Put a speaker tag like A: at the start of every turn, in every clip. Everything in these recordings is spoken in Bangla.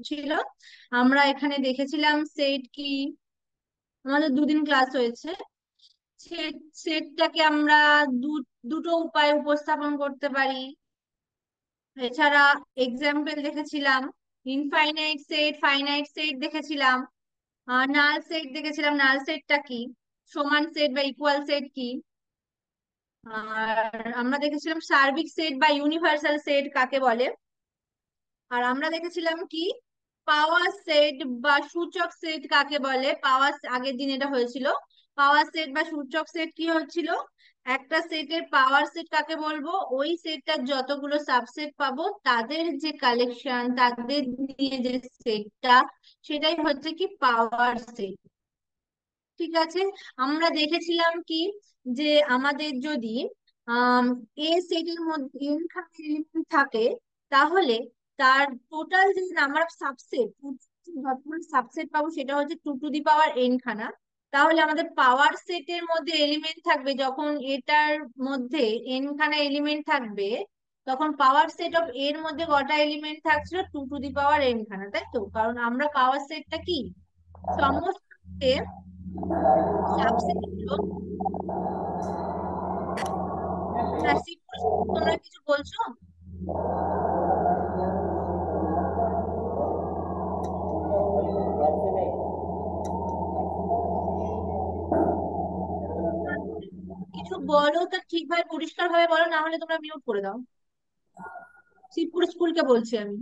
A: ছিল। আমরা এখানে দেখেছিলাম সেট কি। আমাদের দুদিন ক্লাস হয়েছে। সেট সেটটাকে আমরা দুটো উপায়ে উপস্থাপন করতে পারি। এছাড়া এক্সাম্পল দেখেছিলাম, ইনফাইনাইট সেট, ফাইনাইট সেট দেখেছিলাম, নাল সেট দেখেছিলাম, নাল সেটটা কি, সমান সেট বা ইকুয়াল সেট কি। আর আমরা দেখেছিলাম সার্বিক সেট বা ইউনিভার্সাল সেট কাকে বলে। আর আমরা দেখেছিলাম কি পাওয়ার সেট বা সূচক সেট কাকে বলে। পাওয়ার, আগের দিন এটা হয়েছিল। পাওয়ার সেট বা সূচক সেট কি হচ্ছিল, একটা সেটের পাওয়ার সেট কাকে বলবো, ওই সেটটার যতগুলো সাবসেট পাবো তাদের যে কালেকশন, তাদের নিয়ে যে সেটটা, সেটাই হচ্ছে কি পাওয়ার সেট। ঠিক আছে। আমরা দেখেছিলাম কি যে আমাদের যদি আহ এ সেটের মধ্যে n খানা এলিমেন্ট থাকে, তাহলে তার টোটাল যে নাম্বার অফ সাবসেট, যতগুলো সাবসেট পাবো সেটা হচ্ছে 2 টু দি পাওয়ার n খানা। তাহলে আমাদের পাওয়ার সেটের মধ্যে এলিমেন্ট থাকবে, যখন এটার মধ্যে n খানা এলিমেন্ট থাকবে, তখন পাওয়ার সেট অফ এর মধ্যে কটা এলিমেন্ট থাকছিল, 2 টু দি পাওয়ার n খানা, তাই তো? কারণ আমরা পাওয়ার সেটটা কি সমস্ত সাবসেট গুলো। হ্যাঁ, তোমরা কিছু বলছো? কিছু বলো তা ঠিকভাবে পরিষ্কার ভাবে বলো, না হলে তোমরা মিউট করে দাও। শিবপুর স্কুলকে বলছি আমি।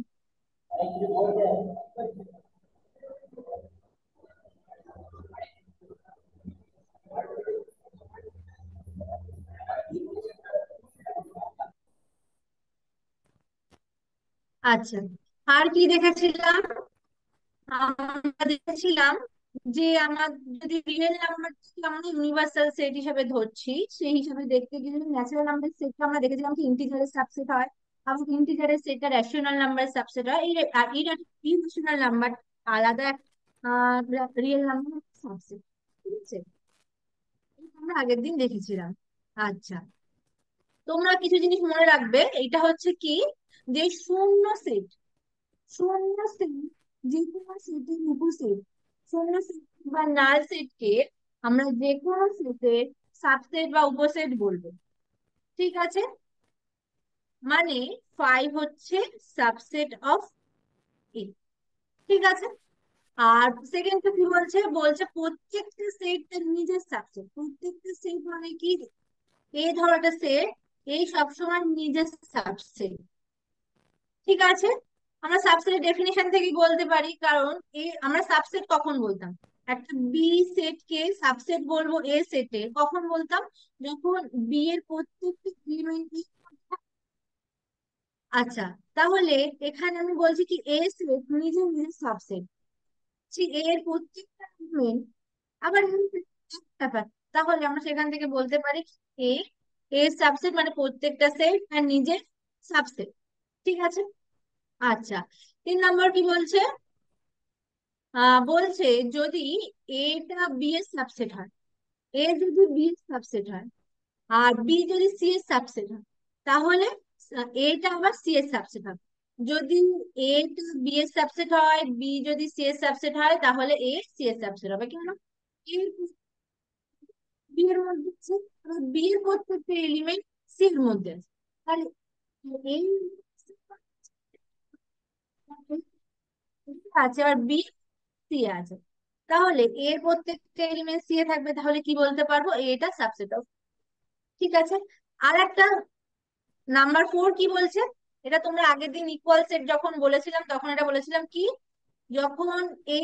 A: আচ্ছা, আর কি দেখেছিলাম? আমরা দেখেছিলাম যে আমার যদি রিয়েল নাম্বার আমরা ইউনিভার্সাল সেট হিসেবে ধরছি, সেই হিসাবে দেখতে গেলে ন্যাচারাল নাম্বার সেটটা আমরা দেখেছিলাম কি ইন্টিজারের সাবসেট হয়। আবার ইন্টিজারের সেটটা রেশনাল নাম্বার সাবসেট হয়। আর এর ইরেশনাল নাম্বার আলাদা, রিয়েল নাম্বার সাবসেট। ঠিক আছে, এটা আমরা আগের দিন দেখেছিলাম। আচ্ছা, তোমরা কিছু জিনিস মনে রাখবে। এটা হচ্ছে কি যে শূন্য সেট, শূন্য সেট যে কোনো সেটের উপসেট, শূন্য সেট বা নাল সেটকে আমরা যে কোনো সেটের সাবসেট বা উপসেট বলবো। ঠিক আছে, মানে ফাইভ হচ্ছে সাবসেট অফ এ। ঠিক আছে। আর সেকেন্ডটা কি বলছে, বলছে প্রত্যেকটা সেট তার নিজের সাবসেট। প্রত্যেকটা সেট মানে কি, এই ধরো একটা সেট, এই সবসময় নিজের সাবসেট। ঠিক আছে। আমরা সাবসেটের ডেফিনেশন থেকে বলতে পারি, কারণ আমরা সাবসেট কখন বলতাম, একটা বি সেট কে সাবসেট বলবো এ সেটে কখন বলতাম, যখন বি এর প্রত্যেকটি এলিমেন্ট। আচ্ছা, তাহলে এখানে আমি বলছি কি এ সেট নিজে নিজে সাবসেট, এর প্রত্যেকটা এলিমেন্ট আবার এক ব্যাপার। তাহলে আমরা সেখান থেকে বলতে পারি এ এর সাবসেট মানে প্রত্যেকটা সেট আর নিজের সাবসেট। ঠিক আছে। আচ্ছা, 3 নম্বর কি বলছে, বলছে যদি এটা বি এর সাবসেট হয়, এ যদি বি এর সাবসেট হয় আর বি যদি সি এর সাবসেট হয়, তাহলে এটা আবার সি এর সাবসেট হবে। যদি এটা বি এর সাবসেট হয়, বি যদি সি এর সাবসেট হয়, তাহলে এ সি এর সাবসেট হবে। কেন? এ বি এর মধ্যে আছে, বি এর প্রত্যেকটা এলিমেন্ট সি এর মধ্যে আছে। তাহলে এই আছে আর বি সি আছে, তাহলে এর প্রত্যেকটা এলিমেন্ট সি এ থাকবে, তাহলে কি বলতে পারবো, এটা সাবসেট অফ। ঠিক আছে। আর একটা নাম্বার 4 কি বলছে, এটা তোমরা আগের দিন ইকুয়াল সেট যখন বলেছিলাম তখন এটা বলেছিলাম কি, যখন এ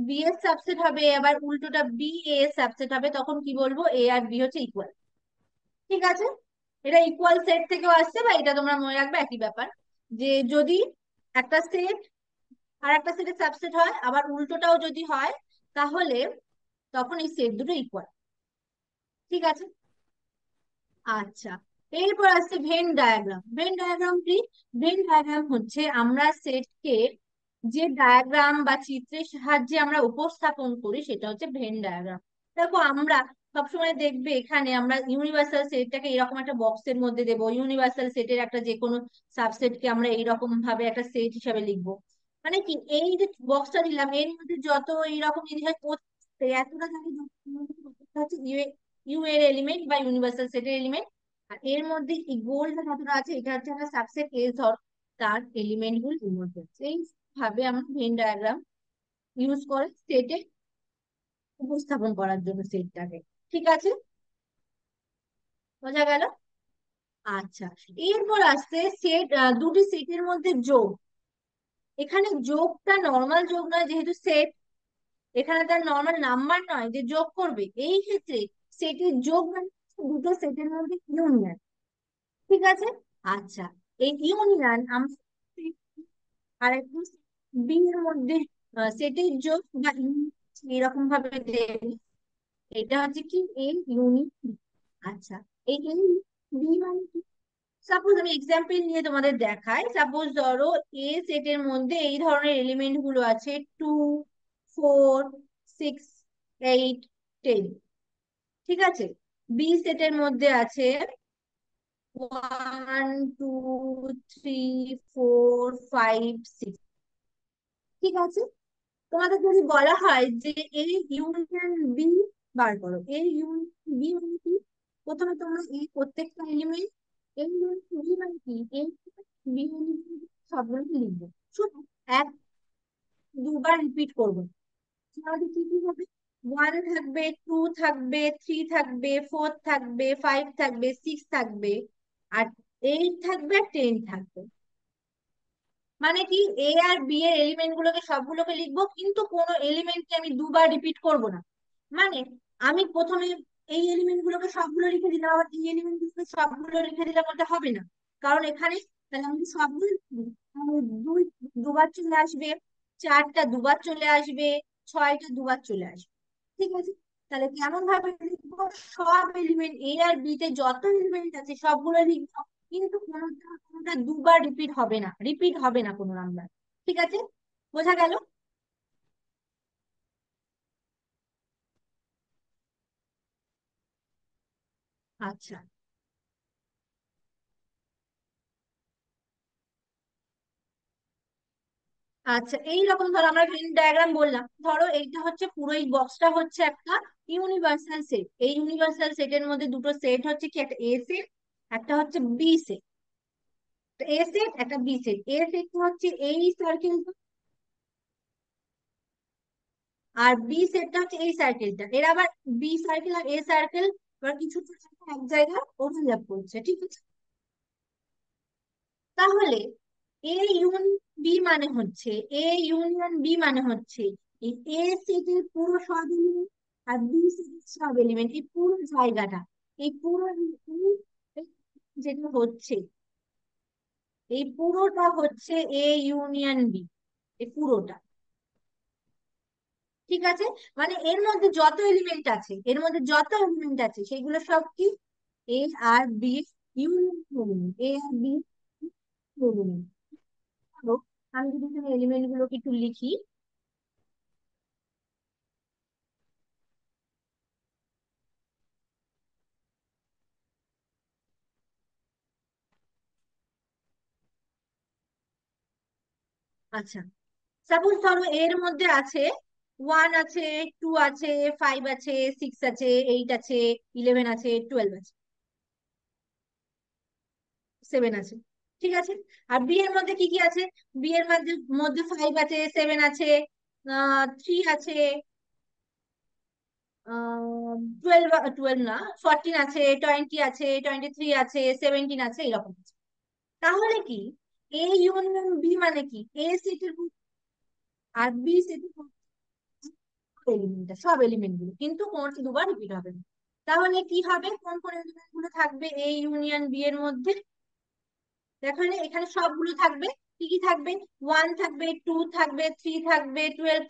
A: বি এর সাবসেট হবে আবার উল্টোটা বি এ এর সাবসেট হবে, তখন কি বলবো, এ আর বি হচ্ছে ইকুয়াল। ঠিক আছে। এটা ইকুয়াল সেট থেকেও আসছে, বা এটা তোমরা মনে রাখবে একই ব্যাপার, যে যদি একটা সেট আর একটা সেটের সাবসেট হয় আবার উল্টোটাও যদি হয়, তাহলে তখন এই সেট দুটো ইকুয়াল। ঠিক আছে। আচ্ছা, এরপর আসছে ভেন ডায়াগ্রাম। ভেন ডায়াগ্রাম কি? ভেন ডায়াগ্রাম হচ্ছে আমরা সেটকে যে ডায়াগ্রাম বা চিত্রের সাহায্যে আমরা উপস্থাপন করি, সেটা হচ্ছে ভেন ডায়াগ্রাম। দেখো, আমরা সবসময় দেখবে এখানে আমরা ইউনিভার্সাল সেটটাকে এরকম একটা বক্সের মধ্যে দেবো, ইউনিভার্সাল সেটের একটা যে কোনো সাবসেটকে আমরা এইরকম ভাবে একটা সেট হিসাবে লিখবো। মানে কি, এই যে বক্সটা দিলাম এর মধ্যে যত এইরকম জিনিস হয় এতটা জানি হচ্ছে ইউ এর এলিমেন্ট বা ইউনিভার্সাল সেটের এলিমেন্ট। আর এর মধ্যে এই গোলটা যতটা আছে এটা হচ্ছে একটা সাবসেট এস, ধর তার এলিমেন্ট গুলো এর মধ্যে আছে। এইভাবে আমরা ভেন ডায়াগ্রাম ইউজ করে সেটে উপস্থাপন করার জন্য সেটটাকে। ঠিক আছে, বোঝা গেল? আচ্ছা, এরপর আসছে সেট, দুটি সেটের মধ্যে যোগ। এখানে যোগটা নর্মাল যোগ নয়, যেহেতু সেট, এখানে তার নর্মাল নাম্বার নয় যে যোগ করবে। এই ক্ষেত্রে সেটের যোগ মানে দুটো সেটের মধ্যে ইউনিয়ন। ঠিক আছে। আচ্ছা, এই ইউনিয়ন আমরা আর একটু বি এর মধ্যে সেটের যোগ বা এরকম ভাবে দেব। এটা হচ্ছে কি এ ইউনিট বি। আচ্ছা, এই এ বি মানে কি? সাপোজ আমি এক্সাম্পল নিয়ে তোমাদের দেখাই। সাপোজ ধরো এ সেটের মধ্যে এই ধরনের এলিমেন্ট গুলো আছে 2, 4, 6, 8, 10। ঠিক আছে। বি সেটের মধ্যে আছে 1, 2, 3, 4, 5, 6। ঠিক আছে। তোমাদের যদি বলা হয় যে এই ইউনিয়ন বি বার করো, এই ইউনিয়ন বি মানে কি? প্রথমে তোমরা এই প্রত্যেকটা এলিমেন্ট, এই ইউনিয়ন বি মানে কি, এই বি সবগুলোকে লিখবো, শুধু এক দুবার রিপিট করবো। তাহলে কি কি হবে? 1 থাকবে, 2 থাকবে, 3 থাকবে, 4 থাকবে, 5 থাকবে, 6 থাকবে, আর 8 থাকবে, আর 10 থাকবে। মানে কি, এ আর বি এর এলিমেন্ট গুলোকে সবগুলোকে লিখবো, কিন্তু কোনো এলিমেন্টকে আমি দুবার রিপিট করব না। মানে আমি প্রথমে এই এলিমেন্ট গুলোকে সবগুলো লিখে দিলাম, আবার এই এলিমেন্ট গুলোকে সবগুলো লিখে দিলাম, ওটা হবে না। কারণ এখানে তাহলে আমি সবগুলো লিখবো। তাহলে দুই দুবার চলে আসবে, চারটা দুবার চলে আসবে, ছয়টা দুবার চলে আসবে। ঠিক আছে। তাহলে কেমন ভাবে লিখবো? সব এলিমেন্ট এ আর বি তে যত এলিমেন্ট আছে সবগুলো লিখবো, কিন্তু কোনোটা কোনোটা দুবার রিপিট হবে না, রিপিট হবে না কোনো নাম্বার। ঠিক আছে, বোঝা গেল? আচ্ছা। আচ্ছা, এইরকম ধরো আমরা ভেন ডায়াগ্রাম বললাম, ধরো এইটা হচ্ছে পুরো এই বক্সটা হচ্ছে একটা ইউনিভার্সাল সেট। এই ইউনিভার্সাল সেটের মধ্যে দুটো সেট হচ্ছে কি, একটা এ সেট, একটা হচ্ছে বি সেট। এ সেট একটা বি সেট, এ সেট হচ্ছে এই সার্কেলটা, আর বি সেটটা হচ্ছে এই সার্কেলটা। এর আবার বি সার্কেল আর এ সার্কেল আবার কিছু এক জায়গায় ওভারল্যাপ করছে। ঠিক আছে। তাহলে এ ইউনিয়ন বি মানে হচ্ছে, এ ইউনিয়ন বি মানে হচ্ছে এই এ সেটের পুরো সব এলিমেন্ট আর বি সেটের সব এলিমেন্ট, এই পুরো জায়গাটা, এই পুরো যেটা হচ্ছে, এই পুরোটা হচ্ছে এ ইউনিয়ন বি, এই পুরোটা। ঠিক আছে। মানে এর মধ্যে যত এলিমেন্ট আছে, এর মধ্যে যত এলিমেন্ট আছে সেগুলো সব কি এ আর বি ইউনিয়ন, এ আর বি ইউনিয়ন। আমি যদি এখানে এলিমেন্ট গুলোকে একটু লিখি। আচ্ছা, সাপোজ ধরো এর মধ্যে আছে 1 আছে, 2 আছে, 5 আছে, 6 আছে, 8 আছে, 11 আছে, 12 আছে, 7 আছে। ঠিক আছে। আর বি এর মধ্যে কি কি আছে? বি এর মধ্যে মধ্যে 5 আছে, 7 আছে, 3 আছে, 12, 12 না, 14 আছে, 20 আছে, 23 আছে, 17 আছে, এরকম আছে। তাহলে কি এ ইউনিয়ন বি মানে কি, এ সেটের আর বি সেটের এলিমেন্ট, সব এলিমেন্ট গুলো, কিন্তু কোনটি দুবার রিপিট হবে না। তাহলে কি হবে, কোন কোন এলিমেন্ট গুলো থাকবে এ ইউনিয়ন বি এর মধ্যে? দেখো এখানে সবগুলো থাকবে। কি কি থাকবে? 1 থাকবে, 2 থাকবে, 3 থাকবে, 12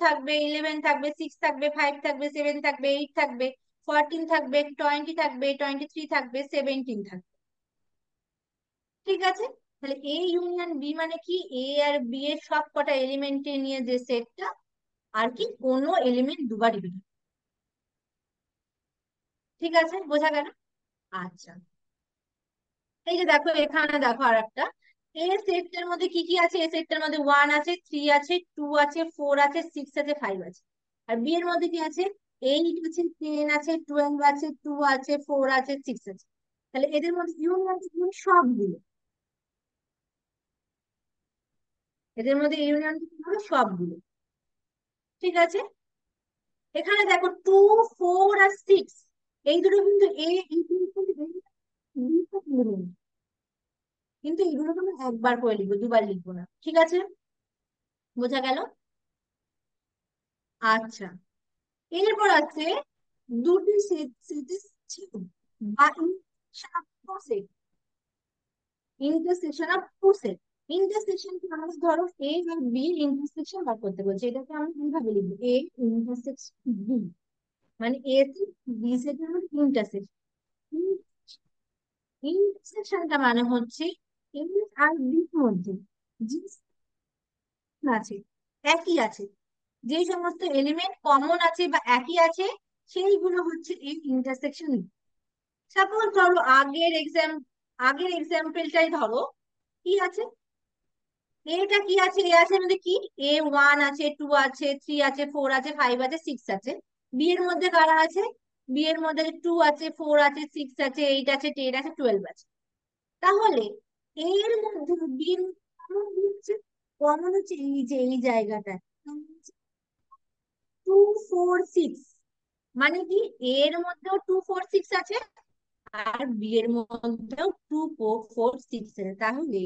A: থাকবে, 6 থাকবে, 5 থাকবে, 7 থাকবে, 8 থাকবে, 14 থাকবে, 20 থাকবে, 23 থাকবে, 17 থাকবে। ঠিক আছে। তাহলে এ ইউনিয়ন বি মানে কি, এ আর বি এর সব কটা এলিমেন্টে নিয়ে যে সেটটা, আর কি কোনো এলিমেন্ট দুবার রিপিট। ঠিক আছে, বোঝা গেল? আচ্ছা, এই যে দেখো এখানে দেখো আর একটা, এর সেটটার মধ্যে কি কি আছে? এ সেটটার মধ্যে 1 আছে, 3 আছে, 2 আছে, 4 আছে, 6 আছে, 5 আছে। আর বি এর মধ্যে কি আছে? 8 আছে, 10 আছে, 12 আছে, 2 আছে, 4 আছে, 6 আছে। তাহলে এদের মধ্যে ইউনিয়ন সবগুলো, এদের মধ্যে ইউনিয়ন হলো সবগুলো। ঠিক আছে, এখানে দেখো 2, 4 আর 6, এই দুটো কিন্তু এই দুটো কিন্তু element। কিন্তু এগুলোকে আমি একবার করে লিখবো, দুবার লিখবো না। ঠিক আছে, বোঝা গেল? আচ্ছা, এরপর আছে দুটি সেট, বা set, intersection of two set. Intersection কি? আমরা ধরো এ আর বি ইন্টারসেকশন বার করতে বলছি, এটাকে আমরা কিভাবে লিখবো? এ ইন্টারসেকশন বি, মানে এ সেট বি সেটের মধ্যে ইন্টারসেকশন। ইন্টারসেকশনটা মানে হচ্ছে এ আর বির মধ্যে যে আছে, একই আছে, যে সমস্ত এলিমেন্ট কমন আছে বা একই আছে, সেইগুলো হচ্ছে এই ইন্টারসেকশন। সাপোজ ধরো আগের এক্সাম্পলটাই ধরো, কি আছে? এটা কি আছে? এ আছে মধ্যে কি? A1 আছে, 2 আছে, 3 আছে, 4 আছে, 5 আছে, 6 আছে। বি এর মধ্যে কারা আছে? বি এর মধ্যে 2 আছে, 4 আছে, 6 আছে, 8 আছে, 10 আছে, 12 আছে। তাহলে এর মধ্যে বি এর মধ্যে কমন হচ্ছে এই যে এই জায়গাটা 2, 4, 6। মানে কি? এর মধ্যেও 2, 4, 6 আছে, আর বি এর মধ্যেও 2, 4, 6 আছে। তাহলে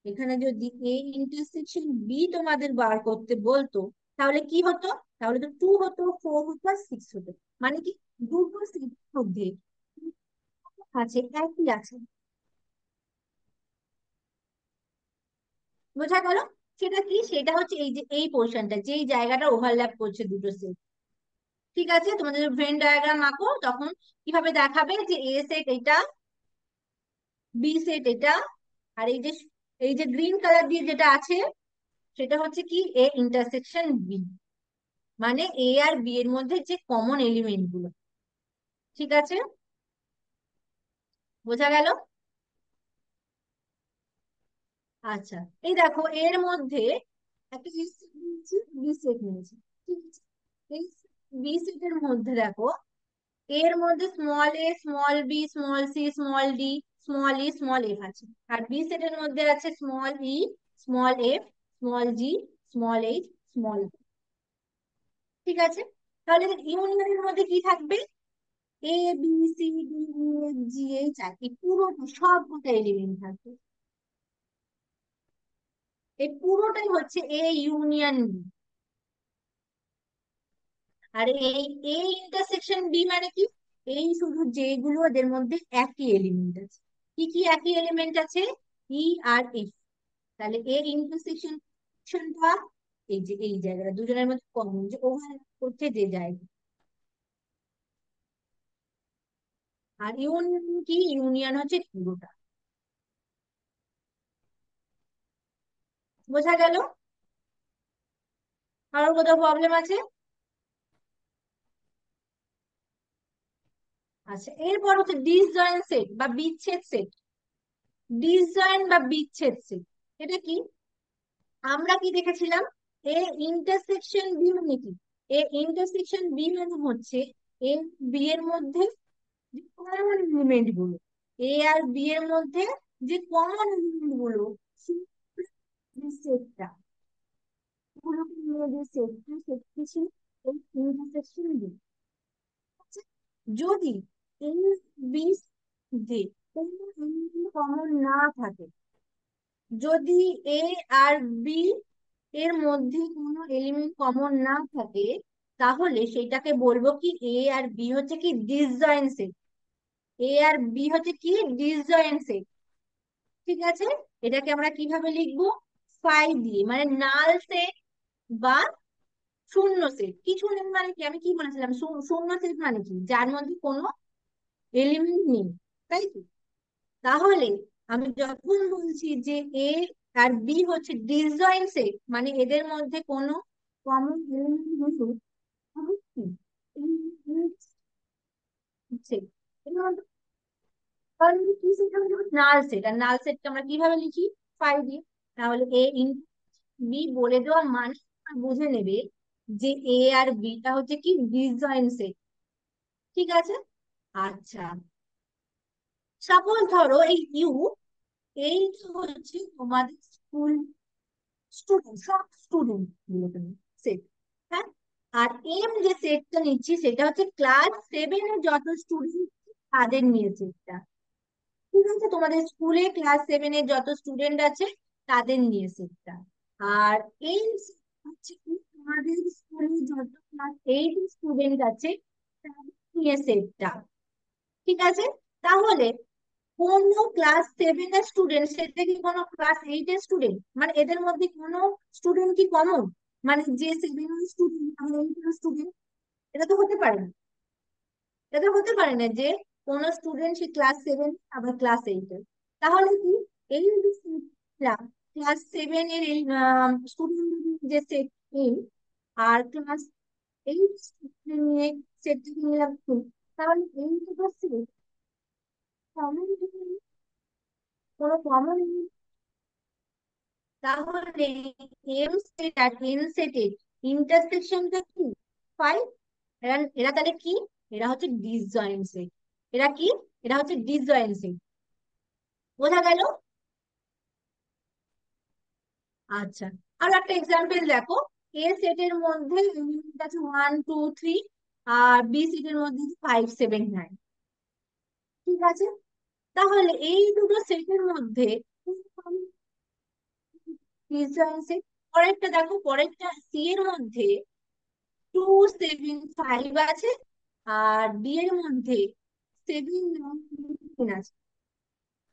A: এখানে যদি এ ইন্টারসেকশন বি তোমাদের বার করতে বলতো, তাহলে কি হতো? তাহলে তো 2 হতো, 4 হতো, আর 6 হতো। মানে কি? দুটো সেটের মধ্যে আছে, একই আছে। বোঝা গেল? সেটা কি? সেটা হচ্ছে এই যে এই পোর্শনটা, যেই জায়গাটা ওভারল্যাপ করছে দুটো সেট। ঠিক আছে, তোমাদের ভেন ডায়াগ্রাম আঁকো তখন কিভাবে দেখাবে যে এ সেট এটা, বি সেট এটা, আর এই যে গ্রিন কালার দিয়ে যেটা আছে, সেটা হচ্ছে কি? এ ইন্টারসেকশন বি, মানে এ আর বি এর মধ্যে যে কমন এলিমেন্ট গুলো। ঠিক আছে, বোঝা গেল? আচ্ছা, এই দেখো এর মধ্যে একটা বি সেট নিয়েছি। ঠিক আছে, এই বি সেটের মধ্যে দেখো, এর মধ্যে small a, small b, small c, small d, small e, small f আছে। আর বি সেটের মধ্যে আছে small e, small f, small g, small h, small. ঠিক আছে, তাহলে ইউনিয়নের মধ্যে কি থাকবে? A B C D E F G H I, এই পুরোটা সবকটা এলিমেন্ট থাকবে। এই পুরোটাই হচ্ছে এ ইউনিয়ন বি। আর এই ইন্টারসেকশন বি মানে কি? এই শুধু যেগুলো ওদের মধ্যে একই এলিমেন্ট আছে। কি কি একই এলিমেন্ট আছে? ই আর এফ। তাহলে এর ইন্টারসেকশনটা এই যে এই জায়গাটা দুজনের মধ্যে কমন, যে ওভারল্যাপ করছে যে জায়গা। আর ইউনিয়ন কি? ইউনিয়ন হচ্ছে পুরোটা। বোঝা গেল? কারোর কোথাও প্রবলেম আছে? আচ্ছা, এরপর হচ্ছে ডিসজয়েন্ট সেট বা বিচ্ছেদ সেট। ডিসজয়েন্ট বা বিচ্ছেদ সেট, এটা কি? আমরা কি দেখেছিলাম? এ ইন্টারসেকশন বি মানে কি? এ ইন্টারসেকশন বি মানে হচ্ছে এ বি এর মধ্যে যে কমন এলিমেন্ট গুলো, এ আর বি এর মধ্যে যে কমন এলিমেন্ট গুলো, সেই সেটটা, গুলোকে নিয়ে যে সেটটা, সেটটি ছিল এই ইন্টারসেকশন বি। যদি এই বি যে কোনো এলিমেন্ট কমন না থাকে, যদি এ আর বি এর মধ্যে কোনো এলিমেন্ট কমন না থাকে, তাহলে সেটাকে বলবো কি? এ আর বি হচ্ছে কি? Disjoint set. এ আর বি হচ্ছে কি? Disjoint set. ঠিক আছে, এটাকে আমরা কিভাবে লিখবো? ফাই দিয়ে, মানে নাল সেট বা শূন্য সেট। কিছু নেই মানে কি? আমি কি বলেছিলাম? শূন্য সেট মানে কি? যার মধ্যে কোনো এলিমেন্ট নেই, তাই তো? তাহলে আমি যখন বলছি যে এ আর বি হচ্ছে ডিসজয়েন্ট সেট, মানে এদের মধ্যে কোনো কমন এলিমেন্ট নেই, তাহলে কি? Set, null set. আর নাল সেটকে আমরা কিভাবে লিখি? 5 তাহলে এ ইন্টু বি বলে দেওয়া মানে বুঝে নেবে যে এ আর বিটা হচ্ছে কি ডিসজয়েন্ট সেট। ঠিক আছে। আচ্ছা, সাপোজ ধরো এই ইউ, এই হচ্ছে তোমাদের স্কুল স্টুডেন্ট, সব স্টুডেন্ট গুলো তুমি সেট। হ্যাঁ। আর এম যে সেটটা নিচ্ছি সেটা হচ্ছে ক্লাস 7 এর যত স্টুডেন্ট তাদের নিয়ে সেটটা। ঠিক আছে, তোমাদের স্কুলে ক্লাস 7 এর যত স্টুডেন্ট আছে তাদের নিয়ে সেটটা। আর এই set হচ্ছে কি তোমাদের স্কুলে যত ক্লাস 8 স্টুডেন্ট আছে তাদের নিয়ে সেটটা। ঠিক আছে। তাহলে কোন ক্লাস 7 এর স্টুডেন্ট সেটা কি কোনো ক্লাস 8 এর স্টুডেন্ট, মানে এদের মধ্যে কোনো স্টুডেন্ট কি কমন, মানে যে 7 এর স্টুডেন্ট আর 8 এর স্টুডেন্ট? এটা তো হতে পারে না। এটা হতে পারে না যে কোন স্টুডেন্ট সে ক্লাস 7 আবার ক্লাস 8 এর। তাহলে কি এই যে ক্লাস 7 এর স্টুডেন্ট যে set A R class 8 student নিয়ে সেটটা নিয়ে রাখছি, তাহলে এই দুটো সেট কমন, কোনো কমন। তাহলে এম সেট আর এন সেটের ইন্টারসেকশনটা কি 5। এরা এরা তাহলে কি, এরা হচ্ছে ডিসজয়েন্ট সেট। এরা কি, এরা হচ্ছে ডিসজয়েন্ট সেট। বোঝা গেল? আচ্ছা, আর একটা এক্সাম্পল দেখো। এ সেটের মধ্যে এলিমেন্ট আছে 1 2 3, আর বি সেটের মধ্যে 5 7 9। ঠিক আছে। তাহলে এই দুটো সেটের মধ্যে ডিসজয়েন্ট সেট। পরেরটা দেখো, পরেরটা সি এর মধ্যে 2 7 5 আছে, আর বি এর মধ্যে 7 9 আছে।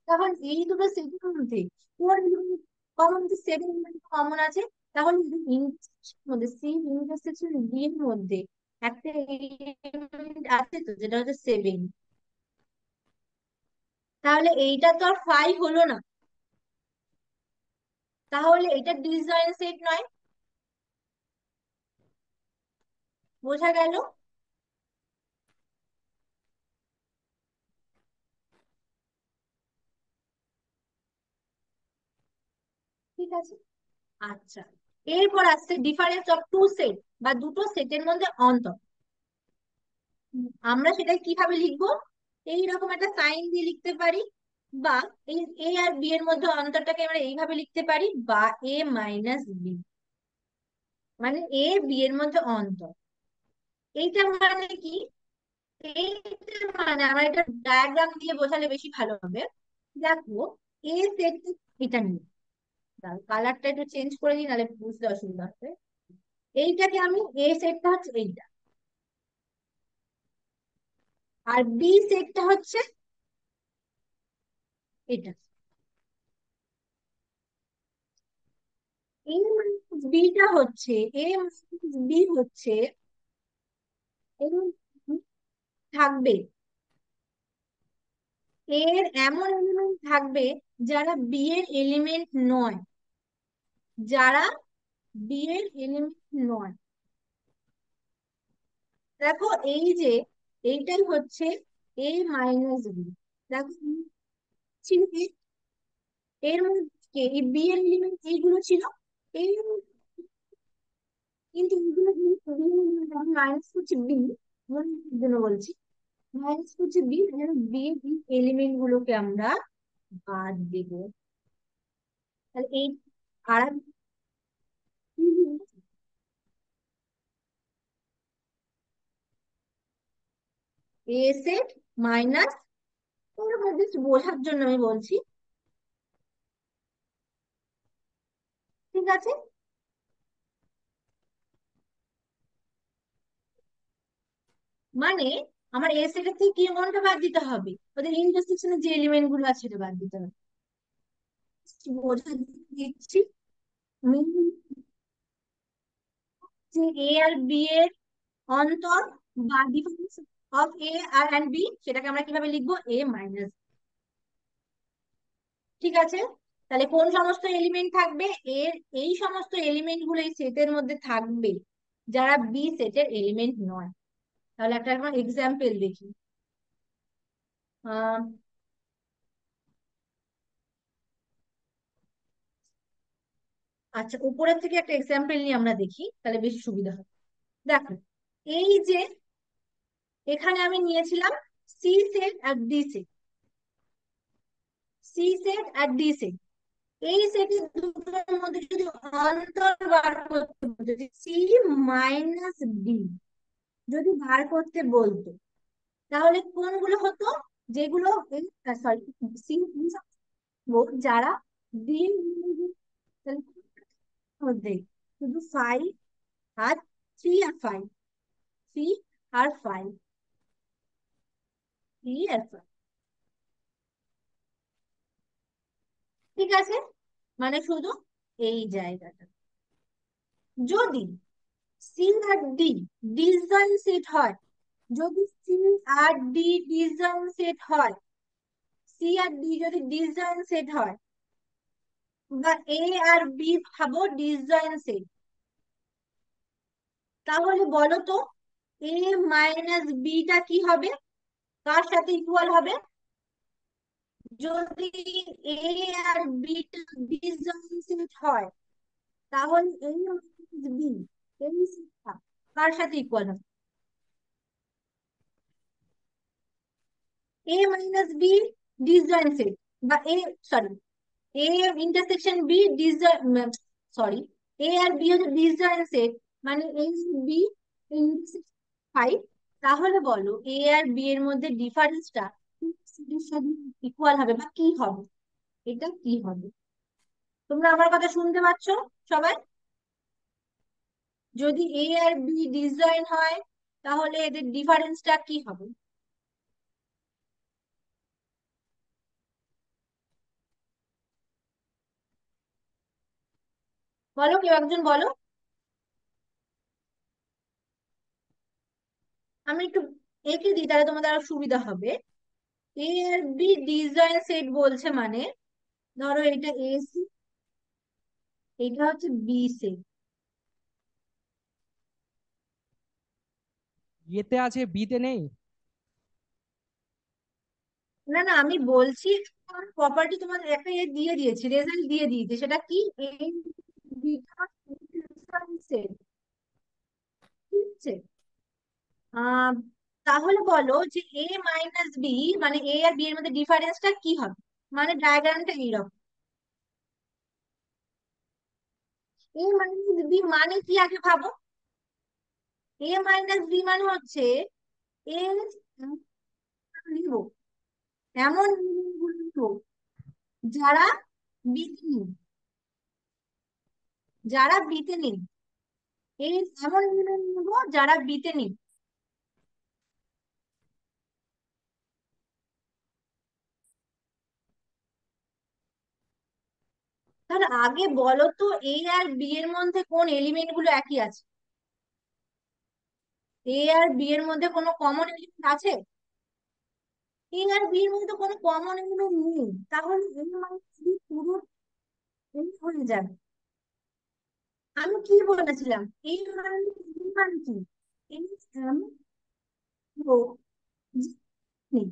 A: তখন এই দুটো সেটের মধ্যে কমন, 7 কমন আছে। তাহলে ইন্টারসেকশন মধ্যে সি ইন্টারসেকশন বি এর মধ্যে একটা element আছে তো, যেটা হচ্ছে 7। তাহলে এইটা তো আর 5 হলো না, তাহলে এটা ডিসজয়েন্ট সেট নয়। বোঝা গেল? ঠিক আছে। আচ্ছা, এরপর আসছে ডিফারেন্স অফ টু সেট, বা দুটো সেটের মধ্যে অন্তর। আমরা সেটা কিভাবে লিখবো? এইরকম একটা সাইন দিয়ে লিখতে পারি, বা এই এ আর বি এর মধ্যে অন্তরটাকে আমরা এইভাবে লিখতে পারি, বা A - B, মানে এ বি এর মধ্যে অন্তর। এইটা মানে কি? এইটা মানে আমরা এটা ডায়াগ্রাম দিয়ে বোঝালে বেশি ভালো হবে। দেখো, এ সেট, এটা নিয়ে কালারটা একটু চেঞ্জ করে দিই, নাহলে বুঝতে অসুবিধা হবে। এইটাকে আমি, এ সেটটা হচ্ছে এইটা, আর বি সেটটা হচ্ছে এটা। এ বিটা হচ্ছে, এ বি হচ্ছে, এর থাকবে, এর এমন এলিমেন্ট থাকবে যারা বি এর এলিমেন্ট নয়, যারা বি এর এলিমেন্ট নয়। দেখো এই যে, এইটাই হচ্ছে A - B। দেখো ছিল এর মধ্যে এই বি এর এলিমেন্ট এইগুলো ছিল, এই কিন্তু এইগুলো মাইনাস করছি বি, মনে জন্য বলছি, মাইনাস করছি বি, বি এলিমেন্ট গুলোকে আমরা বাদ দেবো। তাহলে এই আর এ সেট মাইনাস, ওর মধ্যে বোঝার জন্য আমি বলছি। ঠিক আছে। মানে আমার এ সেটের থেকে কি কোনটা বাদ দিতে হবে? ওদের ইন্টারসেকশনে যে এলিমেন্ট গুলো আছে সেটা বাদ দিতে হবে। বোঝা দিচ্ছি। mean যে এ আর বি এর অন্তর, বা ডিফারেন্স অফ এ আর এন্ড বি, সেটাকে আমরা কিভাবে লিখবো? A-। ঠিক আছে। তাহলে কোন সমস্ত এলিমেন্ট থাকবে এর, এই সমস্ত এলিমেন্ট গুলো এই সেটের মধ্যে থাকবে যারা বি সেটের এলিমেন্ট নয়। তাহলে একটা এক্সাম্পল দেখি। আহ আচ্ছা, উপরের থেকে একটা এক্সাম্পল নিয়ে আমরা দেখি, তাহলে বেশি সুবিধা হবে। দেখো, এই যে এখানে আমি নিয়েছিলাম she said R D set, she said R D set. এই সেটের দুটোর মধ্যে যদি অন্তর বার করতে বলতো, যদি সি মাইনাস ডি যদি বার করতে বলতো, তাহলে কোনগুলো হতো? যেগুলো সরি, সি যারা ডি মধ্যে শুধু ফাইভ আর থ্রি আর ফাইভ, থ্রি আর ফাইভ, থ্রি আর ফাইভ, ঠিক আছে? মানে শুধু এই জায়গাটা, যদি সি আর ডি ডিসজয়েন্ট সেট হয়, যদি সি আর ডি ডিসজয়েন্ট সেট হয়, সি আর ডি যদি ডিসজয়েন্ট সেট হয়, বা এ আর বি ভাবো ডিসজয়েন্ট সেট, তাহলে বলো তো এ মাইনাস বিটা কি হবে, কার সাথে ইকুয়াল হবে? যদি এ আর বিটা ডিসজয়েন্ট সেট হয়, তাহলে এই মাইনাস বি, এই সেটটা কার সাথে ইকুয়াল হবে? A minus B disjoint set, বা A, sorry, A intersection B disjoint, sorry, A আর বি হচ্ছে ডিসজয়েন্ট সেট, মানে এ বি ইন্টারসেকশন ফাইভ, তাহলে বলো এ আর বি এর মধ্যে ডিফারেন্সটা সেটের সাথে ইকুয়াল হবে বা কি হবে? এটা কি হবে? তোমরা আমার কথা শুনতে পাচ্ছ সবাই? যদি এ আর বি ডিসজয়েন্ট হয়, তাহলে এদের ডিফারেন্সটা কি হবে? বলো, কেউ একজন বলো। আমি একটু এঁকে দিই, তাহলে তোমাদের আরো সুবিধা হবে। এ আর বি ডিসজয়েন্ট সেট বলছে মানে, ধরো এটা এ সি, এটা হচ্ছে বি সেট।
B: এতে আছে বিতে নেই?
A: না না, আমি বলছি প্রপার্টি তোমাদের একটা দিয়ে দিয়েছি, রেজাল্ট দিয়ে দিয়েছে, সেটা কি? এই বিটা সেট, ঠিক আছে? আহ তাহলে বলো যে এ মাইনাস বি, মানে এ আর বি এর মধ্যে ডিফারেন্সটা কি হবে? মানে ডায়াগ্রামটা এইরকম, এ মাইনাস বি মানে কি আগে ভাবো। এ মাইনাস বি মানে হচ্ছে এ, নিব এমন গুলো নিব যারা বিতে নেই, যারা বিতে নেই, এই এমন এলিমেন্ট নিব যারা বিতে নেই। তাহলে আগে বলো তো এ আর বি এর মধ্যে কোন এলিমেন্ট গুলো একই আছে? এ আর বি এর মধ্যে কোনো কমন এলিমেন্ট আছে? এ আর বি এর মধ্যে তো কোনো কমন এলিমেন্ট নেই, তাহলে এ মাইনাস বি পুরো এই হয়ে যাবে। আমি কি বলেছিলাম, এই মাইনাস বি মানে কি? এই এমন ও নেই,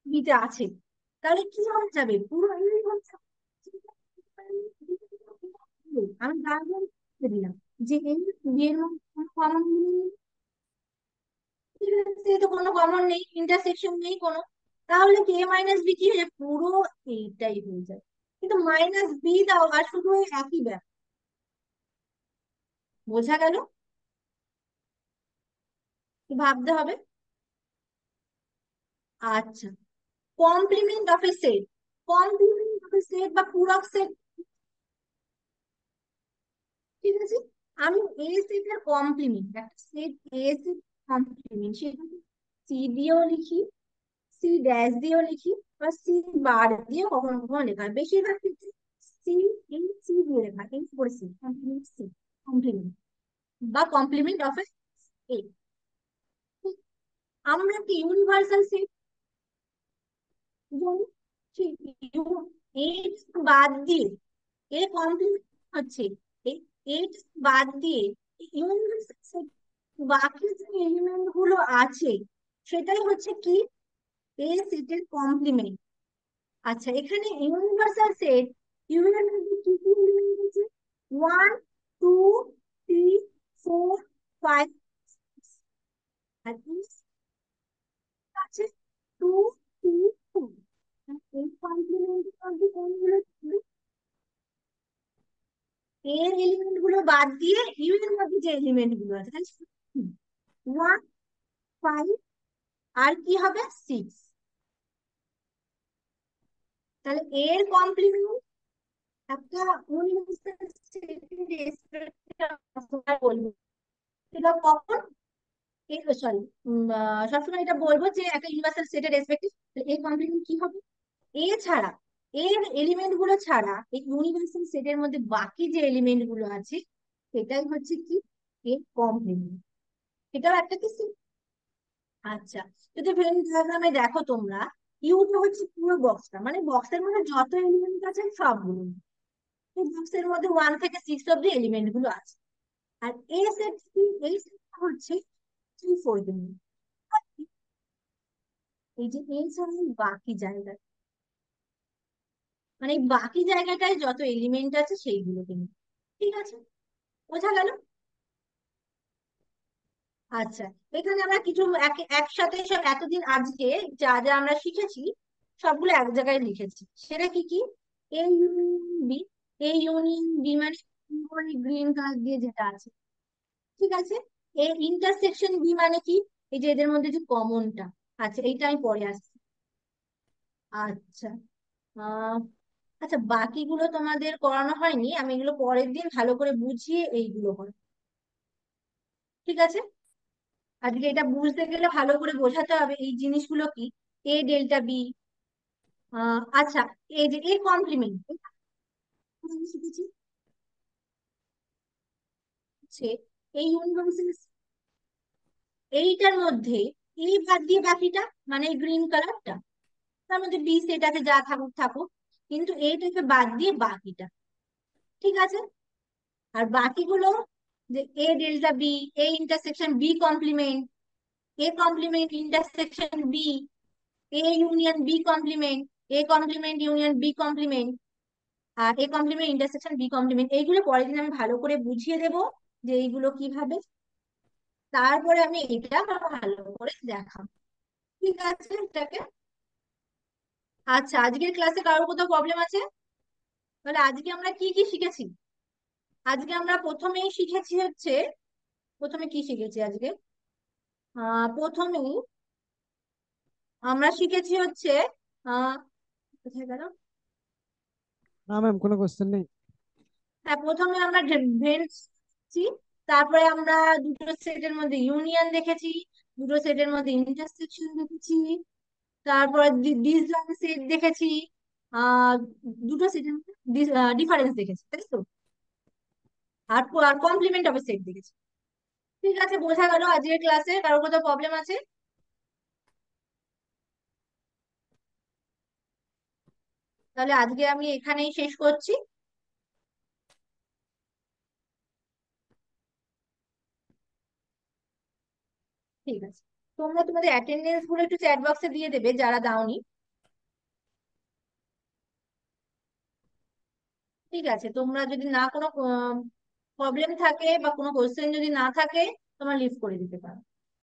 A: বিটা আছে, তাহলে কি হয়ে যাবে? পুরো এই হয়ে যাবে। আমি ডায়াগ্রাম দিলাম যে এই বি এর মধ্যে কোনো কমন এলিমেন্ট, তো কোনো কমন নেই, ইন্টারসেকশন নেই কোনো, তাহলে কে মাইনাস বি কি হয়ে যায়? পুরো এইটাই হয়ে যায়। কিন্তু মাইনাস বি দাও আর শুধু ওই একই ব্যাপার, বোঝা গেল? কি ভাবতে হবে? আচ্ছা, complement of A set, complement of A set বা পূরক সেট, ঠিক আছে? আমি এ সেটের কমপ্লিমেন্ট, একটা সেট এ সেট কমপ্লিমেন্ট, সেটা সি দিয়েও লিখি, সি ড্যাশ দিয়েও লিখি, বা সি বার দিয়ে কখনো কখনো লেখা হয়, বেশিরভাগ ক্ষেত্রে সি, এই সি দিয়ে লেখা হয়, এই করে সি কমপ্লিমেন্ট, সি কমপ্লিমেন্ট বা কমপ্লিমেন্ট অফ এ। আমরা কি ইউনিভার্সাল সেট জানি, সেই এইট বাদ দিয়ে এ কমপ্লিমেন্ট হচ্ছে, এই এইট বাদ দিয়ে ইউনিভার্সাল সেট, বাকি যে এলিমেন্ট গুলো আছে সেটাই হচ্ছে কি? এ সেটের কমপ্লিমেন্ট। আচ্ছা, এখানে ইউনিভার্সাল সেট ইউ এর মধ্যে কি কি এলিমেন্ট আছে? 1 2 3 4 5 আর ই আছে 2 3 4। এই কমপ্লিমেন্টের মধ্যে কোনগুলো ছিল? এর এলিমেন্ট গুলো বাদ দিয়ে ইউ এর মধ্যে যে এলিমেন্ট গুলো আছে তাহলে 1 5 আর কি হবে 6। তাহলে এর কমপ্লিমেন্ট একটা ইউনিভার্সাল বলবো সেটা কখন, সরি, সবসময় এটা বলবো যে একটা ইউনিভার্সাল সেটের রেসপেক্টিভ এর কমপ্লিমেন্ট কি হবে। এছাড়া এর এলিমেন্ট গুলো ছাড়া এই ইউনিভার্সাল সেটের মধ্যে বাকি যে এলিমেন্ট গুলো আছে সেটাই হচ্ছে কি এর কমপ্লিমেন্ট। এটাও একটা কি set? আচ্ছা, যদি ভেন ডায়াগ্রামে দেখো তোমরা, ইউটা হচ্ছে পুরো বক্সটা, মানে বক্সের মধ্যে যত এলিমেন্ট আছে সবগুলো, এই বক্সের মধ্যে 1 থেকে 6 অব্দি এলিমেন্ট গুলো আছে। আর এ সেট কি, এই সেটটা হচ্ছে 3 4 এলিমেন্ট। এই যে এই ছাড়া বাকি জায়গা, মানে এই বাকি জায়গাটায় যত এলিমেন্ট আছে সেইগুলো কিন্তু, ঠিক আছে, বোঝা গেল? আচ্ছা, এখানে আমরা কিছু একসাথে সব এতদিন আজকে যা যা আমরা শিখেছি সবগুলো এক জায়গায় লিখেছি। সেটা কি কি? A union B, A union B মানে গ্রিন কালার দিয়ে যেটা আছে, ঠিক আছে। এ ইন্টারসেকশন বি মানে কি? এই যে এদের মধ্যে যে কমনটা, আচ্ছা এইটা আমি পরে আসছি। আচ্ছা, আহ আচ্ছা, বাকিগুলো তোমাদের করানো হয়নি, আমি এগুলো পরের দিন ভালো করে বুঝিয়ে এইগুলো হয়, ঠিক আছে। আজকে এটা বুঝতে গেলে ভালো করে বোঝাতে হবে এই জিনিসগুলো কি। এ ডেল্টা বি, আচ্ছা, এই যে এ কমপ্লিমেন্ট শিখেছি হচ্ছে এই ইউনিভার্সাল, এইটার মধ্যে এই বাদ দিয়ে বাকিটা, মানে এই গ্রিন কালারটা, তার মধ্যে বি সেটাকে যা থাকুক থাকুক, কিন্তু এইটাকে বাদ দিয়ে বাকিটা, ঠিক আছে। আর বাকিগুলো যে A delta B, A intersection B complement, A complement intersection B, A union B complement, A complement union B complement, আর A complement intersection B complement, এইগুলো পরের দিন আমি ভালো করে বুঝিয়ে দেবো যে এইগুলো কিভাবে, তারপরে আমি এটা আবার ভালো করে দেখাবো, ঠিক আছে এটাকে। আচ্ছা, আজকের ক্লাসে কারোর কোথাও প্রবলেম আছে? তাহলে আজকে আমরা কি কি শিখেছি? আজকে আমরা প্রথমেই শিখেছি হচ্ছে, প্রথমে কি শিখেছি আজকে? প্রথমেই আমরা শিখেছি হচ্ছে, আহ কোথায় গেল?
B: না ম্যাম, কোনো কোশ্চেন নেই।
A: হ্যাঁ, প্রথমে আমরা ভেন্সি, তারপরে আমরা দুটো সেটের মধ্যে ইউনিয়ন দেখেছি, দুটো সেটের মধ্যে ইন্টারসেকশন দেখেছি, তারপরে ডিসজয়েন্ট সেট দেখেছি, আহ দুটো সেটের মধ্যে ডিফারেন্স দেখেছি, তাই তো? আর কমপ্লিমেন্ট অফ সেট দেখেছি। ঠিক আছে, বোঝা গেল আজকের ক্লাসে? কারোর কোথাও প্রবলেম আছে? তাহলে আজকে আমি এখানেই শেষ করছি। ঠিক আছে, তোমরা তোমাদের অ্যাটেন্ডেন্স গুলো একটু চ্যাট বক্সে দিয়ে দেবে যারা দাওনি, ঠিক আছে। তোমরা যদি না কোনো প্রবলেম থাকে বা কোনো কোশ্চেন যদি না থাকে তোমরা লিভ করে দিতে পারো।